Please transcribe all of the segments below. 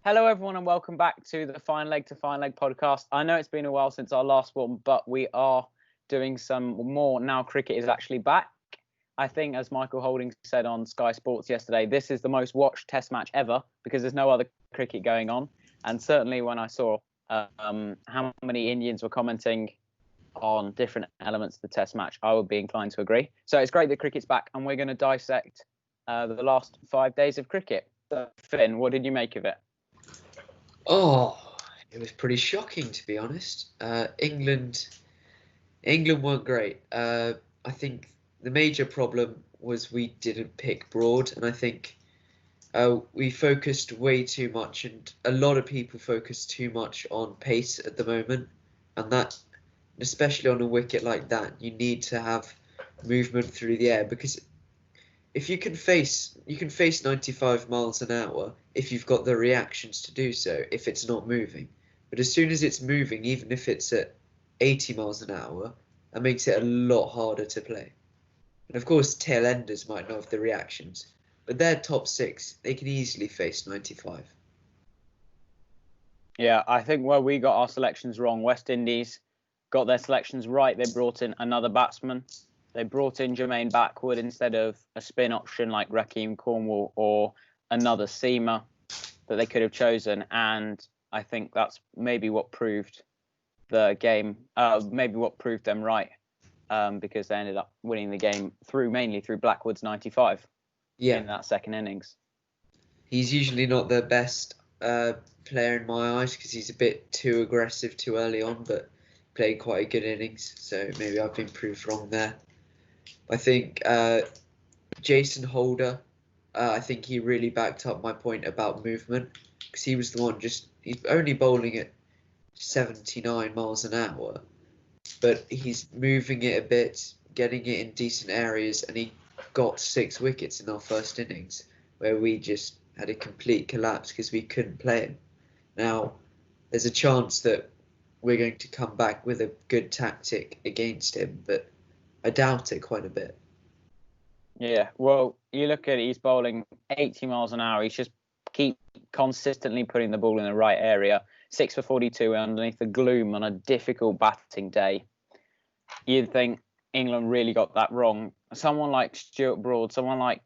Hello, everyone, and welcome back to the Fine Leg to Fine Leg podcast. I know it's been a while since our last one, but we are doing some more now. Cricket is actually back. I think, as Michael Holding said on Sky Sports yesterday, this is the most watched Test match ever because there's no other cricket going on. And certainly when I saw how many Indians were commenting on different elements of the Test match, I would be inclined to agree. So it's great that cricket's back, and we're going to dissect the last 5 days of cricket. So, Finn, what did you make of it? Oh, it was pretty shocking, to be honest. England weren't great. I think the major problem was we didn't pick broad, and I think we focused way too much, and a lot of people focus too much on pace at the moment, and that, especially on a wicket like that, you need to have movement through the air, because if you can face 95 miles an hour if you've got the reactions to do so, if it's not moving. But as soon as it's moving, even if it's at 80 miles an hour, that makes it a lot harder to play. And of course, tail enders might not have the reactions, but their top six, they can easily face 95. Yeah, I think where we got our selections wrong, West Indies got their selections right. They brought in another batsman. They brought in Jermaine Backwood instead of a spin option like Rakeem Cornwall or another seamer that they could have chosen. And I think that's maybe what proved the game, maybe what proved them right, because they ended up winning the game mainly through Blackwood's 95 in that second innings. He's usually not the best player in my eyes because he's a bit too aggressive too early on, but played quite a good innings. So maybe I've been proved wrong there. I think Jason Holder, I think he really backed up my point about movement because he was the one he's only bowling at 79 miles an hour, but he's moving it a bit, getting it in decent areas, and he got 6 wickets in our first innings where we just had a complete collapse because we couldn't play him. Now, there's a chance that we're going to come back with a good tactic against him, but I doubt it quite a bit. Yeah, well, you look at it, he's bowling 80 miles an hour. He's just keep consistently putting the ball in the right area. 6 for 42 underneath the gloom on a difficult batting day. You'd think England really got that wrong. Someone like Stuart Broad, someone like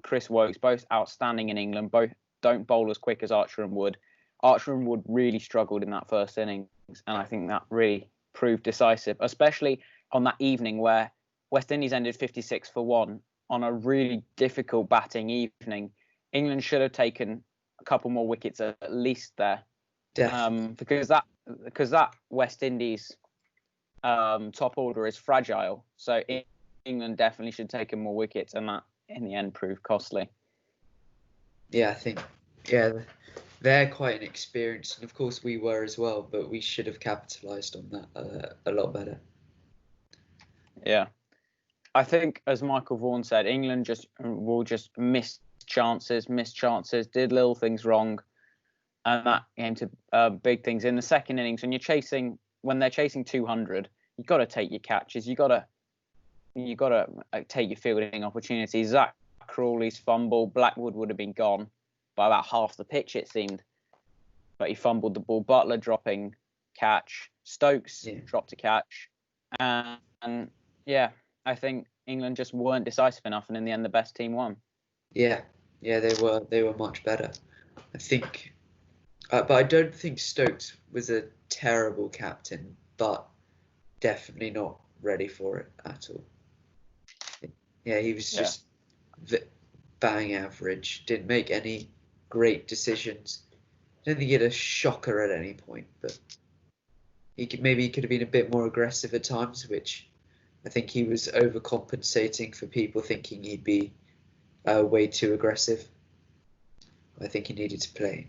Chris Wokes, both outstanding in England, both don't bowl as quick as Archer and Wood. Archer and Wood really struggled in that first innings, and I think that really proved decisive, especially on that evening where West Indies ended 56 for 1 on a really difficult batting evening. England should have taken a couple more wickets at least there, because that West Indies top order is fragile. So England definitely should have taken more wickets, and that in the end proved costly. Yeah, I think they're quite inexperienced, and of course we were as well, but we should have capitalised on that a lot better. Yeah, I think, as Michael Vaughan said, England will just miss chances, did little things wrong, and that came to big things in the second innings. When they're chasing 200, you've got to take your catches, you got to take your fielding opportunities. Zach Crawley's fumble, Blackwood would have been gone by about half the pitch, it seemed, but he fumbled the ball. Butler dropping catch, Stokes dropped a catch, and yeah, I think England just weren't decisive enough, and in the end, the best team won. Yeah, they were much better, I think. But I don't think Stokes was a terrible captain, but definitely not ready for it at all. Yeah, he was just bang average. Didn't make any great decisions. I don't think he had a shocker at any point, but he could have been a bit more aggressive at times, which I think he was overcompensating for people thinking he'd be way too aggressive. I think he needed to play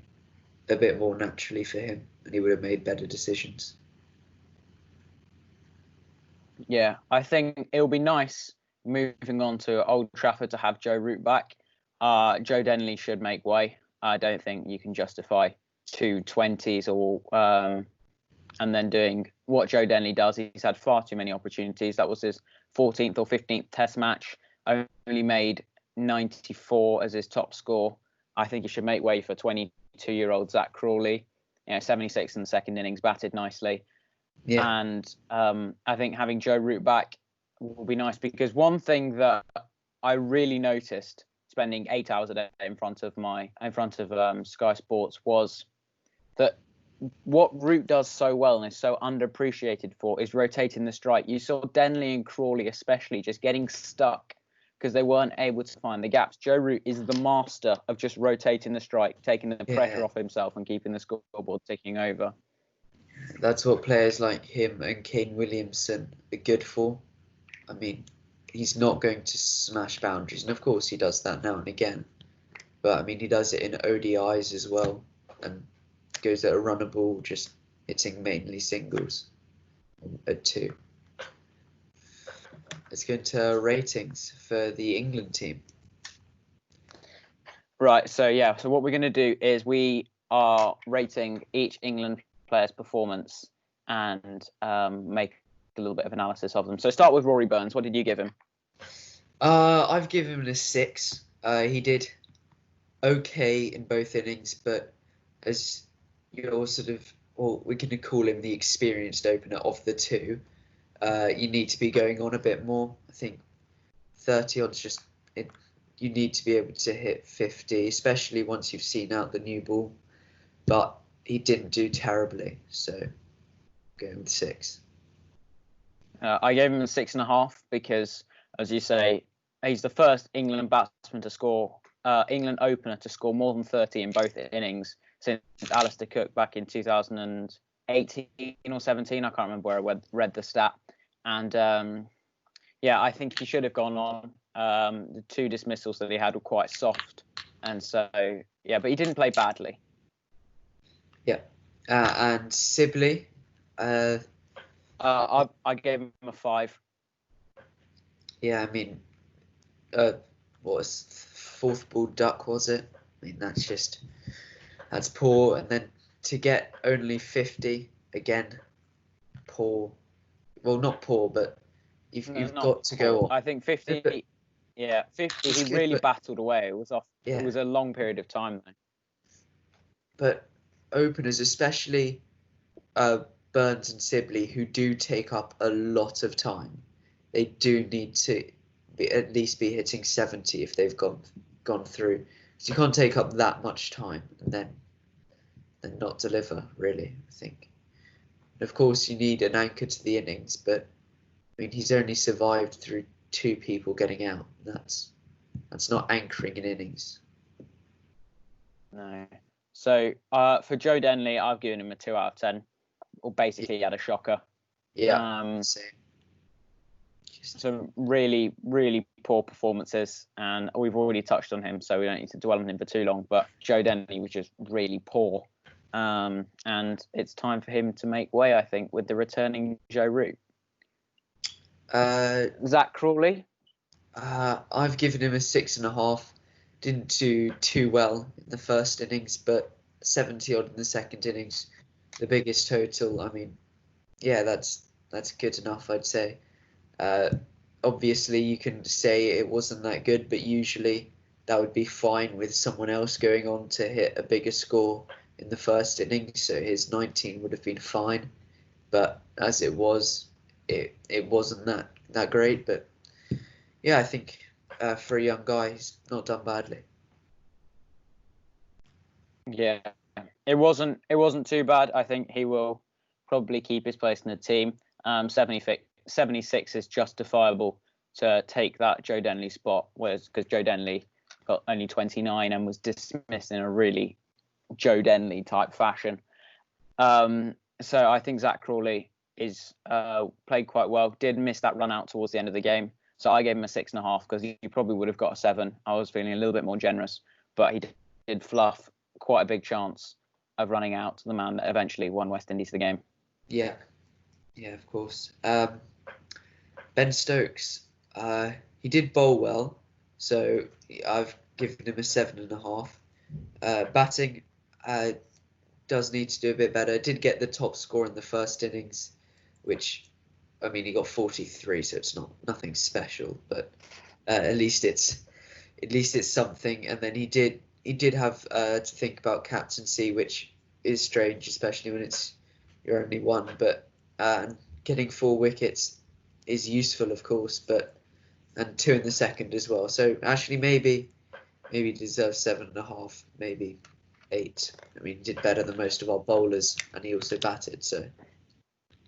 a bit more naturally for him, and he would have made better decisions. Yeah, I think it'll be nice moving on to Old Trafford to have Joe Root back. Joe Denley should make way. I don't think you can justify 2 20s or and then doing what Joe Denley does. He's had far too many opportunities. That was his 14th or 15th Test match. Only made 94 as his top score. I think he should make way for 22 22-year-old Zach Crawley. 76 in the second innings, batted nicely. Yeah. And I think having Joe Root back will be nice, because one thing that I really noticed spending 8 hours a day in front of Sky Sports was that what Root does so well and is so underappreciated for is rotating the strike. You saw Denley and Crawley especially just getting stuck because they weren't able to find the gaps. Joe Root is the master of just rotating the strike, taking the pressure off himself and keeping the scoreboard ticking over. That's what players like him and Kane Williamson are good for. I mean, he's not going to smash boundaries, and of course he does that now and again. But I mean, he does it in ODIs as well, and goes at a runner ball, just hitting mainly singles at 2. Let's go into ratings for the England team. Right, so what we're going to do is we are rating each England player's performance and make a little bit of analysis of them. So start with Rory Burns. What did you give him? I've given him a 6. He did okay in both innings, but as you're we're going to call him the experienced opener of the two, you need to be going on a bit more. I think 30 odds you need to be able to hit 50, especially once you've seen out the new ball. But he didn't do terribly, so going with 6. I gave him a 6.5 because, as you say, he's the first England batsman to score, England opener to score more than 30 in both innings since Alistair Cook back in 2018 or 17. I can't remember where I read the stat. And I think he should have gone on. The 2 dismissals that he had were quite soft, and so but he didn't play badly. Yeah, and Sibley, I gave him a 5. Yeah, I mean, what was fourth ball duck, was it? I mean, that's poor. And then to get only 50 again, poor. Well, not poor, but you've got to go on. I think 50. But, 50. He really battled away. It was off. Yeah. It was a long period of time though. But openers, especially Burns and Sibley, who do take up a lot of time, they do need to at least be hitting 70 if they've gone through. Because you can't take up that much time and then not deliver, really, I think. And of course, you need an anchor to the innings, but I mean, he's only survived through 2 people getting out. That's not anchoring an innings. No. So for Joe Denley, I've given him a 2 out of 10. Or basically, he had a shocker. Yeah. Same. Some really, really poor performances, and we've already touched on him, so we don't need to dwell on him for too long. But Joe Denley was just really poor, and it's time for him to make way, I think, with the returning Joe Root. Zach Crawley? I've given him a 6.5. Didn't do too well in the first innings, but 70 odd in the second innings, the biggest total. I mean, yeah, that's good enough, I'd say. Obviously, you can say it wasn't that good, but usually that would be fine with someone else going on to hit a bigger score in the first innings. So his 19 would have been fine. But as it was, it wasn't that great. But yeah, I think for a young guy, he's not done badly. Yeah, it wasn't too bad. I think he will probably keep his place in the team. 76 is justifiable to take that Joe Denley spot, whereas because Joe Denley got only 29 and was dismissed in a really Joe Denley type fashion. So I think Zach Crawley is played quite well. Did miss that run out towards the end of the game, so I gave him a 6.5 because he probably would have got a 7. I was feeling a little bit more generous, but he did fluff quite a big chance of running out the man that eventually won West Indies the game. Yeah, of course. Ben Stokes, he did bowl well, so I've given him a 7.5. Batting does need to do a bit better. Did get the top score in the first innings, which, I mean, he got 43, so it's nothing special, but at least it's something. And then he did he did have to think about captaincy, which is strange, especially when it's you're only one. But getting 4 wickets is useful, of course, but and 2 in the second as well. So actually, maybe he deserves 7.5, maybe 8. I mean, he did better than most of our bowlers, and he also batted. So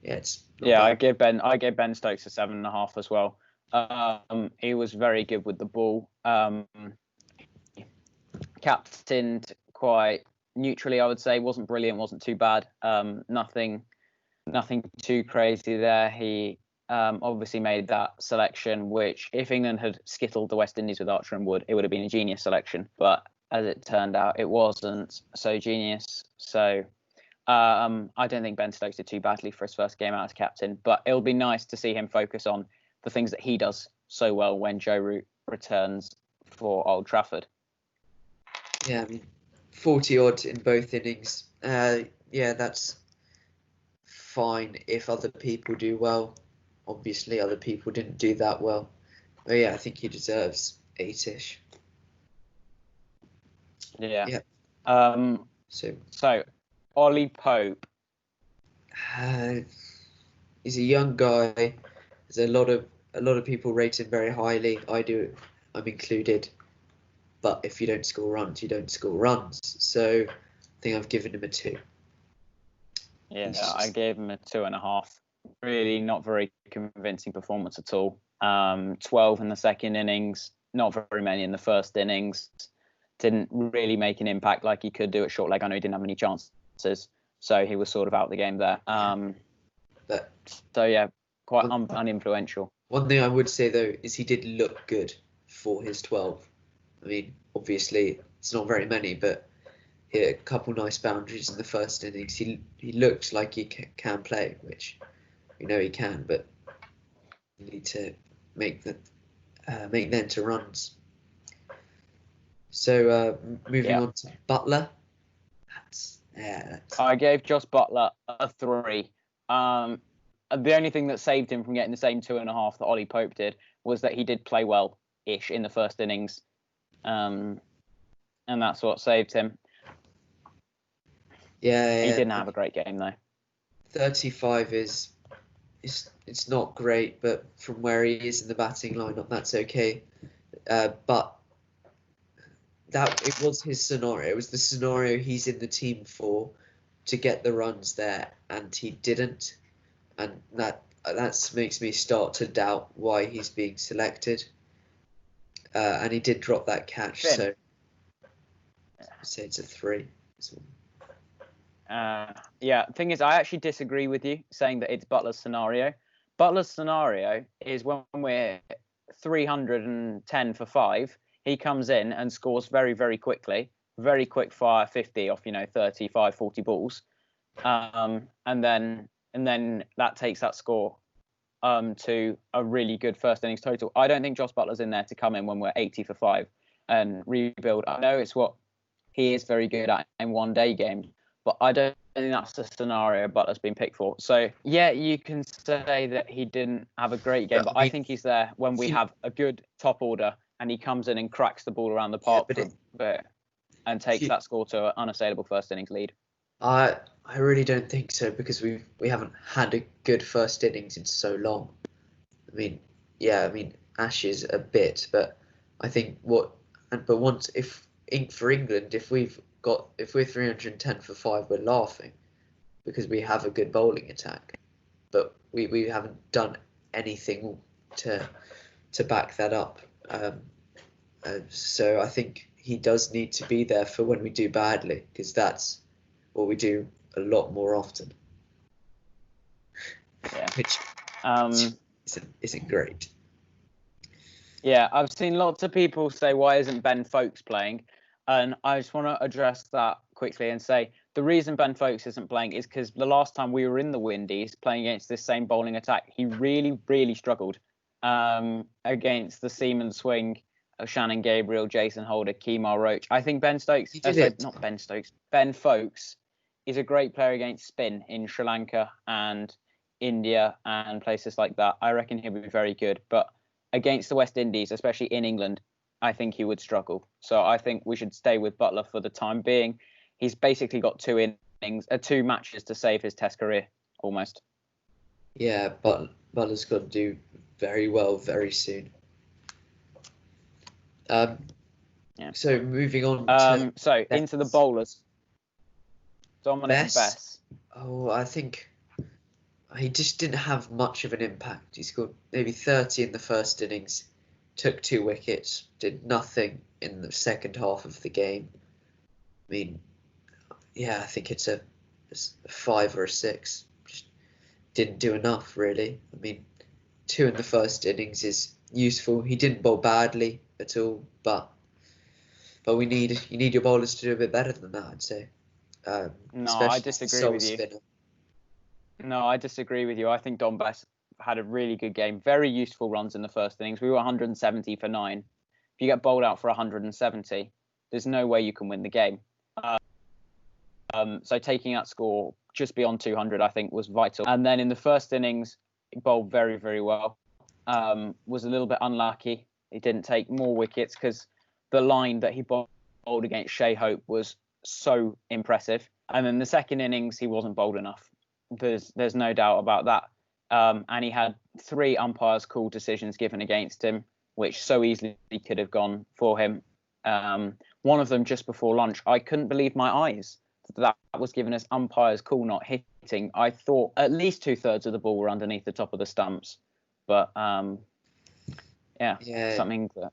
yeah, it's not bad. I gave Ben Stokes a 7.5 as well. He was very good with the ball. Captained quite neutrally, I would say. Wasn't brilliant, wasn't too bad. Nothing too crazy there. He obviously made that selection, which if England had skittled the West Indies with Archer and Wood, it would have been a genius selection. But as it turned out, it wasn't so genius. So I don't think Ben Stokes did too badly for his first game out as captain. But it'll be nice to see him focus on the things that he does so well when Joe Root returns for Old Trafford. Yeah, I mean, 40 odd in both innings. Yeah, that's fine if other people do well. Obviously, other people didn't do that well. But yeah, I think he deserves 8-ish. Yeah. Yeah. So Ollie Pope. He's a young guy. There's a lot of people rate him very highly. I'm included. But if you don't score runs, you don't score runs. So I think I've given him a 2. Yeah, I gave him a 2.5. Really not very convincing performance at all. 12 in the second innings, not very many in the first innings. Didn't really make an impact like he could do at short leg. I know he didn't have many chances, so he was sort of out of the game there. So yeah, quite uninfluential. One thing I would say though is he did look good for his 12. I mean, obviously it's not very many, but he had a couple nice boundaries in the first innings. He looked like he can play, which we know he can, but you need to make them into runs. So moving on to Butler. I gave Josh Butler a 3. The only thing that saved him from getting the same 2.5 that Ollie Pope did was that he did play well-ish in the first innings. And that's what saved him. Yeah. He didn't have a great game though. 35 it's not great, but from where he is in the batting lineup, that's okay. But it was his scenario. It was the scenario he's in the team for, to get the runs there, and he didn't, and that makes me start to doubt why he's being selected. And he did drop that catch, so I'd say it's a 3. Thing is, I actually disagree with you saying that it's Butler's scenario. Butler's scenario is when we're 310 for 5, he comes in and scores very, very quickly, very quick fire 50 off 35, 40 balls, and then that takes that score to a really good first innings total. I don't think Josh Butler's in there to come in when we're 80 for 5 and rebuild. I know it's what he is very good at in one-day games, but I don't think that's the scenario Butler's been picked for. So, yeah, you can say that he didn't have a great game, but I think he's there when we have a good top order and he comes in and cracks the ball around the park for a bit and takes that score to an unassailable first innings lead. I really don't think so, because we haven't had a good first innings in so long. I mean, Ashes a bit, but I think for England, if we're 310 for 5, we're laughing because we have a good bowling attack, but we haven't done anything to back that up. So I think he does need to be there for when we do badly, because that's what we do a lot more often. Yeah. Which isn't great. Yeah, I've seen lots of people say, why isn't Ben Foakes playing? And I just want to address that quickly and say the reason Ben Foakes isn't playing is because the last time we were in the Windies playing against this same bowling attack, he really, really struggled against the seam and swing of Shannon Gabriel, Jason Holder, Kemar Roach. I think Ben Foakes is a great player against spin in Sri Lanka and India and places like that. I reckon he'll be very good. But against the West Indies, especially in England, I think he would struggle. So I think we should stay with Buttler for the time being. He's basically got two matches to save his Test career, almost. Yeah, but Butler's got to do very well very soon. So moving on into the bowlers. Dominic Bess. Oh, I think he just didn't have much of an impact. He scored maybe 30 in the first innings, took 2 wickets, did nothing in the second half of the game. I mean, yeah, I think it's a 5 or a 6. Just didn't do enough, really. I mean, 2 in the first innings is useful. He didn't bowl badly at all, but you need your bowlers to do a bit better than that, I'd say. No, I disagree with you. No, I disagree with you. I think Dom Bess had a really good game. Very useful runs in the first innings. We were 170 for 9. If you get bowled out for 170, there's no way you can win the game. So taking that score just beyond 200, I think, was vital. And then in the first innings, he bowled very, very well. Was a little bit unlucky. He didn't take more wickets because the line that he bowled against Shea Hope was so impressive. And then the second innings, he wasn't bowled enough. There's no doubt about that. And he had 3 umpires' call decisions given against him, which so easily could have gone for him. One of them just before lunch, I couldn't believe my eyes. That was given as umpire's call not hitting. I thought at least 2/3 of the ball were underneath the top of the stumps. But something that...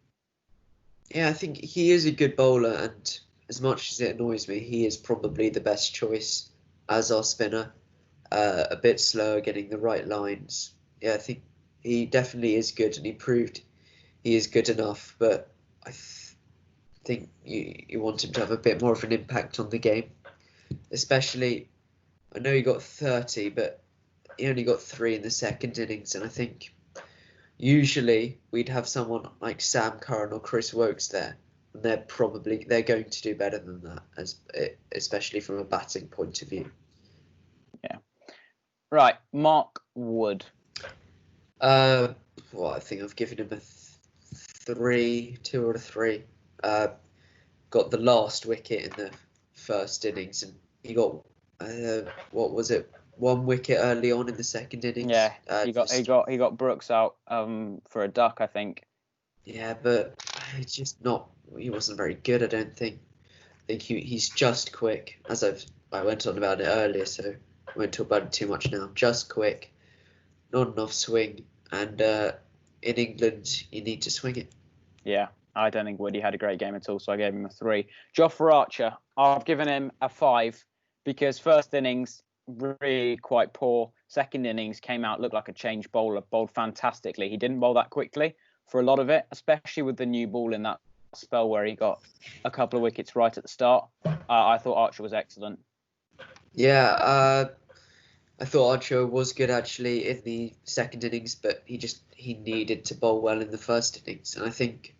Yeah, I think he is a good bowler, and as much as it annoys me, he is probably the best choice as our spinner. A bit slower getting the right lines. Yeah, I think he definitely is good, and he proved he is good enough, but I think you want him to have a bit more of an impact on the game. Especially, I know he got 30, but he only got 3 in the second innings, and I think usually we'd have someone like Sam Curran or Chris Wokes there, and they're going to do better than that, especially from a batting point of view. Yeah. Right, Mark Wood. I think I've given him a 3, 2 or a 3. Got the last wicket in the first innings, and he got 1 wicket early on in the second innings. Yeah, he got Brooks out for a duck, I think. Yeah, but it's just not. He wasn't very good, I don't think. I think he's just quick, as I went on about it earlier, so I won't talk about it too much now. Just quick, not enough swing, and in England you need to swing it. Yeah, I don't think Woody had a great game at all, so I gave him a 3. Jofra Archer, I've given him a 5 because first innings really quite poor. Second innings came out, looked like a change bowler, bowled fantastically. He didn't bowl that quickly for a lot of it, especially with the new ball in that spell where he got a couple of wickets right at the start. I thought Archer was excellent. Yeah, I thought Archer was good actually in the second innings, but he needed to bowl well in the first innings, and I think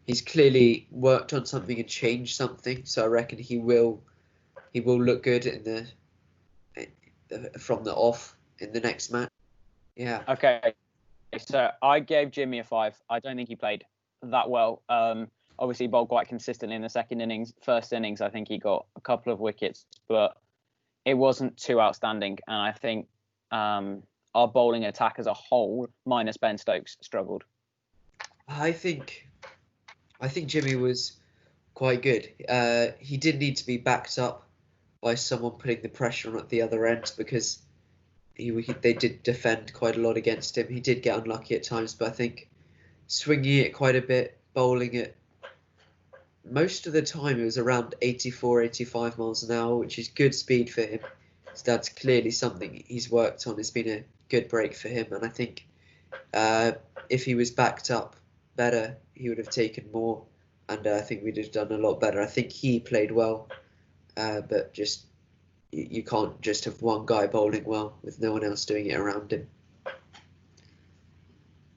he's clearly worked on something and changed something. So I reckon he will look good from the off in the next match. Yeah. Okay, so I gave Jimmy a 5. I don't think he played that well. Obviously, he bowled quite consistently in the second innings. First innings, I think he got a couple of wickets, but it wasn't too outstanding. And I think our bowling attack as a whole, minus Ben Stokes, struggled. I think Jimmy was quite good. He did need to be backed up by someone putting the pressure on at the other end, because they did defend quite a lot against him. He did get unlucky at times, but I think swinging it quite a bit, bowling it, most of the time it was around 84, 85 miles an hour, which is good speed for him. So that's clearly something he's worked on. It's been a good break for him, and I think if he was backed up better, he would have taken more, and I think we'd have done a lot better. I think he played well, but just you can't just have one guy bowling well with no one else doing it around him.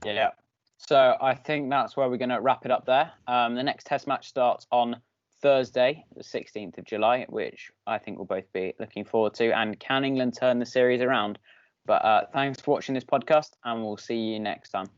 Yeah. So I think that's where we're going to wrap it up there. The next Test match starts on Thursday, the 16th of July, which I think we'll both be looking forward to. And can England turn the series around? But thanks for watching this podcast, and we'll see you next time.